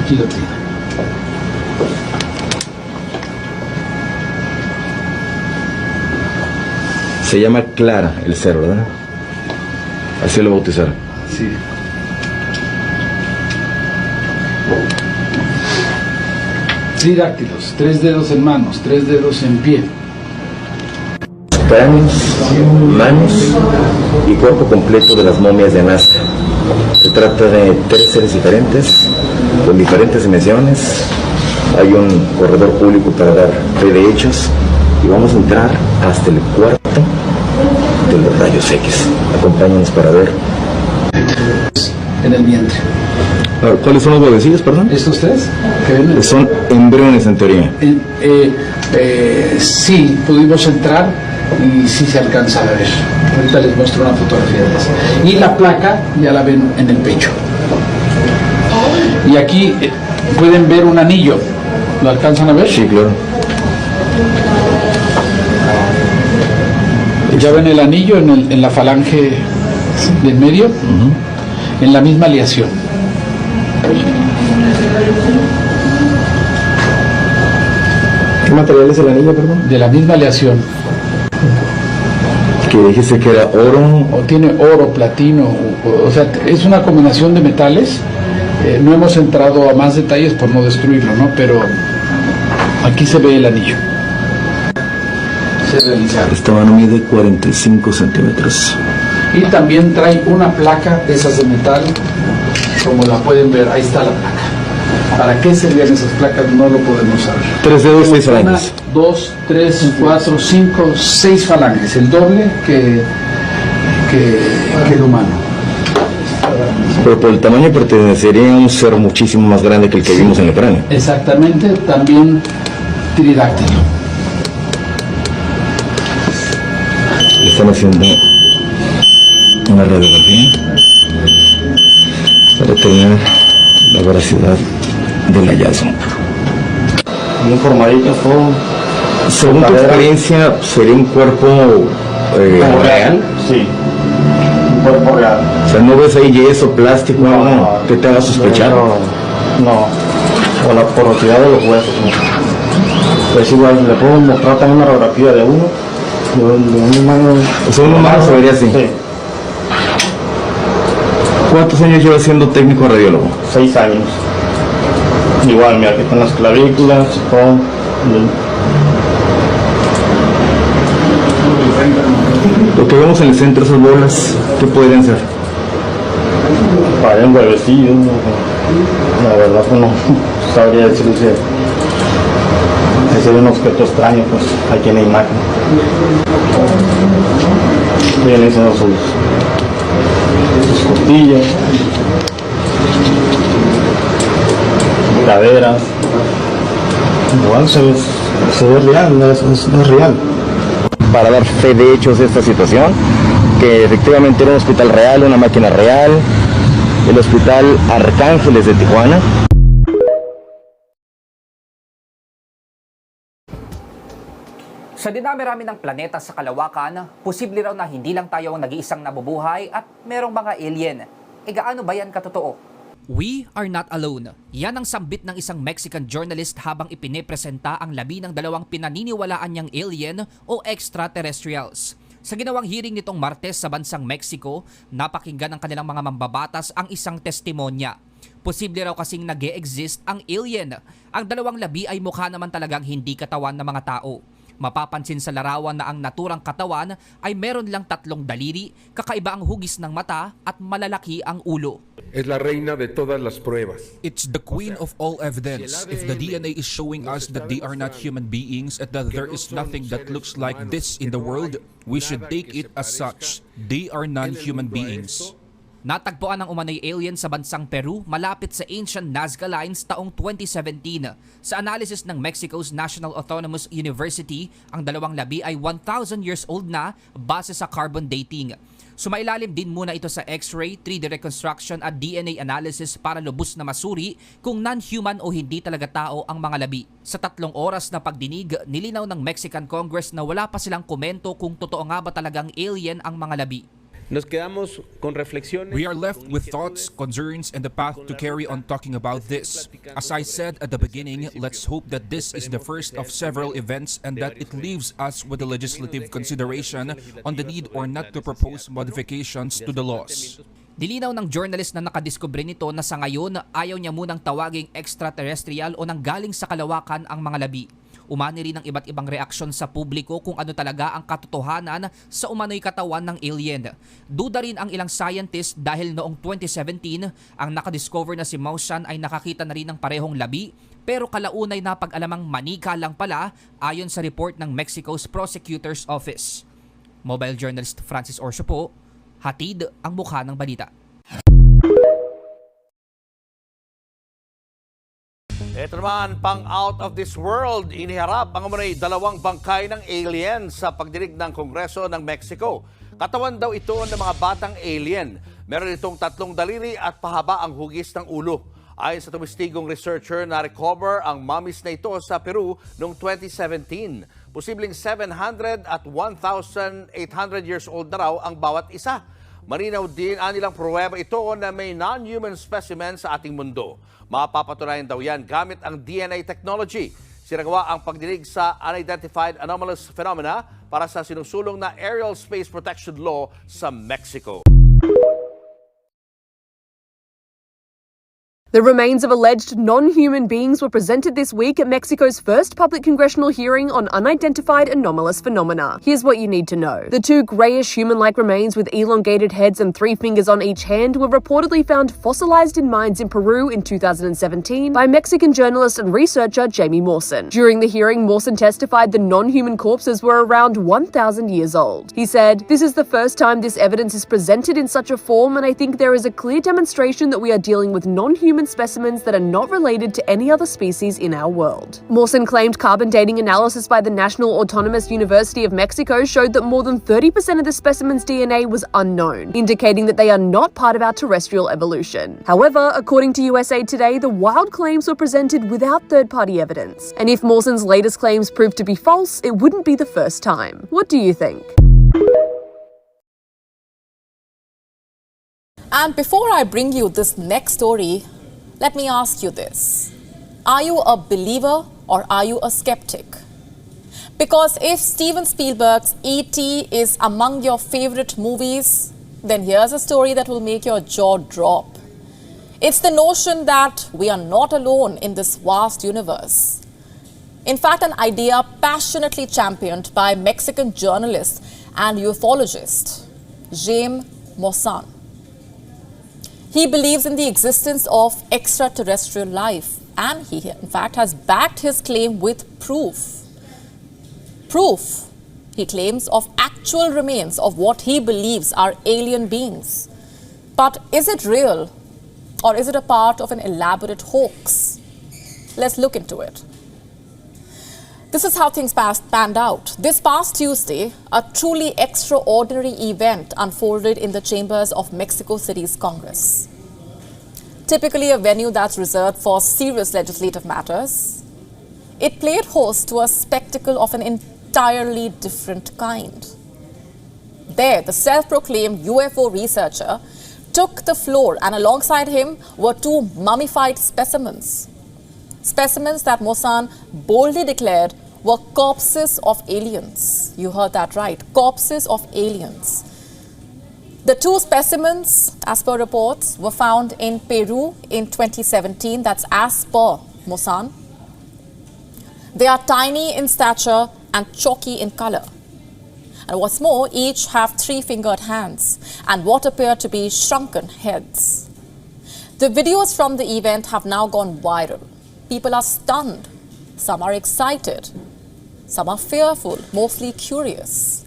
Aquí lo tiene. Se llama Clara el ser, ¿verdad? Así lo bautizaron. Sí. Tridáctilos, 3 dedos en manos, 3 dedos en pie. Cráneos, manos y cuerpo completo de las momias de Nazca. Se trata de 3 seres diferentes, con diferentes dimensiones. Hay un corredor público para dar fe de hechos y vamos a entrar hasta el cuarto de los rayos X. Acompáñanos para ver. En el vientre. ¿Cuáles son los huevecillos, perdón? ¿Estos 3? Que ven? Son embriones en teoría. Sí, pudimos entrar y sí se alcanza a ver. Ahorita les muestro una fotografía de eso. Y la placa ya la ven en el pecho. Y aquí pueden ver un anillo. ¿Lo alcanzan a ver? Sí, claro. Ya ven el anillo en la falange del medio, en la misma aleación. ¿Qué material es el anillo, perdón? De la misma aleación. Que dijiste que era oro. O tiene oro, platino, o sea, es una combinación de metales. No hemos entrado a más detalles por no destruirlo, ¿no? Pero aquí se ve el anillo. Se realizaron. Esta mano mide 45 centímetros. Y también trae una placa de esas de metal, como la pueden ver, ahí está la placa. ¿Para qué servían esas placas? No lo podemos saber. 3 dedos, 6 falanges. 1, 2, 3, 4, 5, 6 falanges, el doble que el humano. Pero por el tamaño pertenecería a un ser muchísimo más grande que el que vimos en el cráneo. Exactamente, también tridáctilo. Le están haciendo una radiografía para determinar la veracidad del hallazgo. Bien formaditos todo. Según tu experiencia, ¿sería un cuerpo real? Sí, un cuerpo real. O sea, ¿no ves ahí yeso, plástico, algo que te haga sospechar? No, o la porosidad de los huesos. ¿No? Pues igual, le puedo mostrar también una radiografía de uno. De un humano. O sea, un humano se vería así. Sí. ¿Cuántos años lleva siendo técnico radiólogo? 6 años. Igual, mira, aquí están las clavículas, todo. Lo que vemos en el centro, esas bolas, ¿qué podrían ser? Para un huevecillo, la verdad que no sabría decirse. Ese es un objeto extraño, pues aquí en la imagen. Vienen siendo sus costillas, caderas. Igual se ve real, es real. Para dar fe de hechos de esta situación, que efectivamente era un hospital real, una máquina real, el Hospital Arcángeles de Tijuana. Sa dinami-rami ng planeta sa kalawakan, posible raw na hindi lang tayo ang nag-iisang nabubuhay at merong mga alien. E gaano ba yan katotoo? We are not alone. Yan ang sambit ng isang Mexican journalist habang ipinipresenta ang labi ng 2 pinaniniwalaan niyang alien o extraterrestrials. Sa ginawang hearing nitong Martes sa bansang Mexico, napakinggan ng kanilang mga mambabatas ang isang testimonya. Posible raw kasing nag-e-exist ang alien. Ang 2 labi ay mukha naman talagang hindi katawan ng mga tao. Mapapansin sa larawan na ang naturang katawan ay meron lang 3 daliri, kakaiba ang hugis ng mata at malalaki ang ulo. Es la reina de todas las pruebas. It's the queen of all evidence. If the DNA is showing us that they are not human beings and that there is nothing that looks like this in the world, we should take it as such. They are non-human beings. Natagpuan ng umano'y alien sa bansang Peru malapit sa ancient Nazca Lines taong 2017. Sa analysis ng Mexico's National Autonomous University, ang 2 labi ay 1,000 years old na base sa carbon dating. Sumailalim din muna ito sa X-ray, 3D reconstruction at DNA analysis para lubos na masuri kung non-human o hindi talaga tao ang mga labi. Sa 3 oras na pagdinig, nilinaw ng Mexican Congress na wala pa silang komento kung totoo nga ba talagang alien ang mga labi. Nos quedamos con reflexiones. We are left with thoughts, concerns, and the path to carry on talking about this. As I said at the beginning, let's hope that this is the first of several events and that it leaves us with a legislative consideration on the need or not to propose modifications to the laws. Nilinaw ng journalist na nakadiskubre nito na sa ngayon ayaw niya munang tawaging extraterrestrial o nanggaling sa kalawakan ang mga labi. Umani rin ang iba't ibang reaksyon sa publiko kung ano talaga ang katotohanan sa umano'y katawan ng alien. Duda rin ang ilang scientist dahil noong 2017, ang nakadiscover na si Maussan ay nakakita na rin ng parehong labi, pero kalaunay na pag-alamang manika lang pala ayon sa report ng Mexico's Prosecutor's Office. Mobile journalist Francis Orso po, hatid ang mukha ng balita. Ito naman, pang out of this world, iniharap ang umunay dalawang bangkay ng alien sa pagdinig ng Kongreso ng Mexico. Katawan daw ito ng mga batang alien. Meron itong 3 daliri at pahaba ang hugis ng ulo. Ayon sa tumistigong researcher, na-recover ang mummies na ito sa Peru noong 2017. Posibleng 700 at 1,800 years old na raw ang bawat isa. Marinaw din ang nilang pruweba ito na may non-human specimen sa ating mundo. Mapapatunayan daw yan gamit ang DNA technology. Sinagawa ang pagdinig sa unidentified anomalous phenomena para sa sinusulong na Aerial Space Protection Law sa Mexico. The remains of alleged non-human beings were presented this week at Mexico's first public congressional hearing on unidentified anomalous phenomena. Here's what you need to know. The 2 greyish human-like remains with elongated heads and 3 fingers on each hand were reportedly found fossilized in mines in Peru in 2017 by Mexican journalist and researcher Jaime Maussan. During the hearing, Maussan testified the non-human corpses were around 1,000 years old. He said, "This is the first time this evidence is presented in such a form, and I think there is a clear demonstration that we are dealing with non-human specimens that are not related to any other species in our world." Maussan claimed carbon dating analysis by the National Autonomous University of Mexico showed that more than 30% of the specimen's DNA was unknown, indicating that they are not part of our terrestrial evolution. However, according to USA Today, the wild claims were presented without third-party evidence. And if Maussan's latest claims proved to be false, it wouldn't be the first time. What do you think? And before I bring you this next story, let me ask you this. Are you a believer or are you a skeptic? Because if Steven Spielberg's E.T. is among your favorite movies, then here's a story that will make your jaw drop. It's the notion that we are not alone in this vast universe. In fact, an idea passionately championed by Mexican journalist and ufologist Jaime Maussan. He believes in the existence of extraterrestrial life, and he, in fact, has backed his claim with proof. Proof, he claims, of actual remains of what he believes are alien beings. But is it real, or is it a part of an elaborate hoax? Let's look into it. This is how things panned out. This past Tuesday, a truly extraordinary event unfolded in the chambers of Mexico City's Congress. Typically a venue that's reserved for serious legislative matters, it played host to a spectacle of an entirely different kind. There, the self-proclaimed UFO researcher took the floor, and alongside him were 2 mummified specimens. Specimens that Maussan boldly declared were corpses of aliens. You heard that right, corpses of aliens. The 2 specimens, as per reports, were found in Peru in 2017. That's as per Maussan. They are tiny in stature and chalky in color. And what's more, each have 3-fingered hands and what appear to be shrunken heads. The videos from the event have now gone viral. People are stunned. Some are excited. Some are fearful, mostly curious.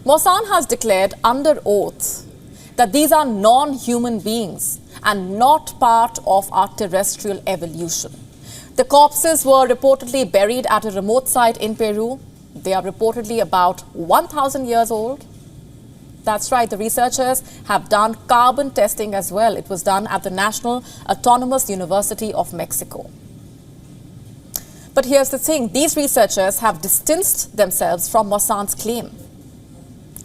Maussan has declared under oath that these are non-human beings and not part of our terrestrial evolution. The corpses were reportedly buried at a remote site in Peru. They are reportedly about 1,000 years old. That's right, the researchers have done carbon testing as well. It was done at the National Autonomous University of Mexico. But here's the thing, these researchers have distanced themselves from Maussan's claim.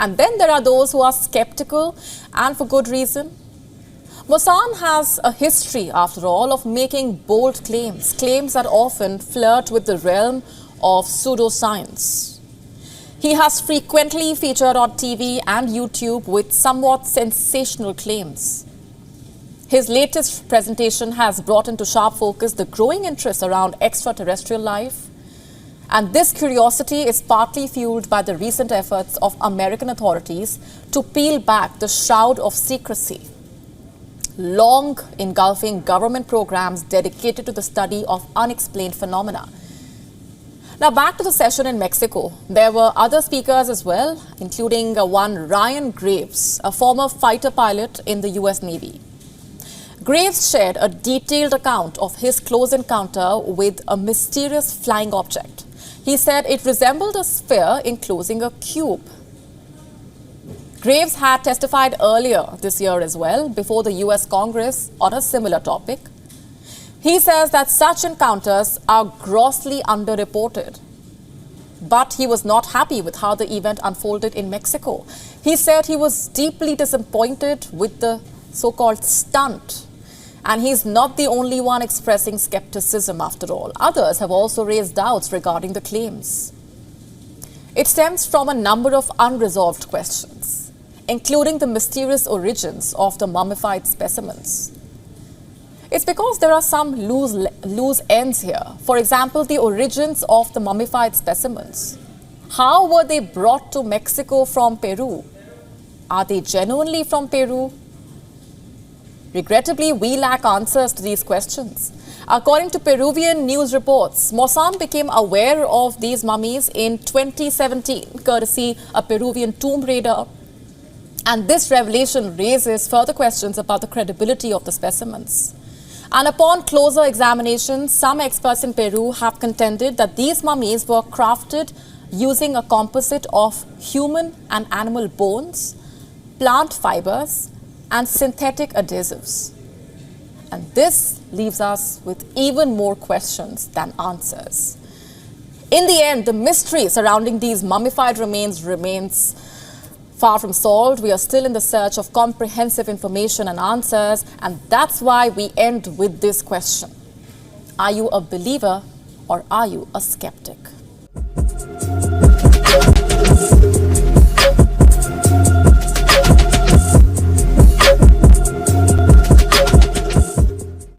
And then there are those who are skeptical, and for good reason. Maussan has a history, after all, of making bold claims, claims that often flirt with the realm of pseudoscience. He has frequently featured on TV and YouTube with somewhat sensational claims. His latest presentation has brought into sharp focus the growing interest around extraterrestrial life. And this curiosity is partly fueled by the recent efforts of American authorities to peel back the shroud of secrecy, long engulfing government programs dedicated to the study of unexplained phenomena. Now back to the session in Mexico. There were other speakers as well, including one Ryan Graves, a former fighter pilot in the US Navy. Graves shared a detailed account of his close encounter with a mysterious flying object. He said it resembled a sphere enclosing a cube. Graves had testified earlier this year as well before the US Congress on a similar topic. He says that such encounters are grossly underreported. But he was not happy with how the event unfolded in Mexico. He said he was deeply disappointed with the so-called stunt. And he's not the only one expressing skepticism after all. Others have also raised doubts regarding the claims. It stems from a number of unresolved questions, including the mysterious origins of the mummified specimens. It's because there are some loose ends here. For example, the origins of the mummified specimens. How were they brought to Mexico from Peru? Are they genuinely from Peru? Regrettably, we lack answers to these questions. According to Peruvian news reports, Maussan became aware of these mummies in 2017, courtesy a Peruvian tomb raider. And this revelation raises further questions about the credibility of the specimens. And upon closer examination, some experts in Peru have contended that these mummies were crafted using a composite of human and animal bones, plant fibers, and synthetic adhesives. And this leaves us with even more questions than answers. In the end, the mystery surrounding these mummified remains far from solved. We are still in the search of comprehensive information and answers, and that's why we end with this question. Are you a believer or are you a skeptic?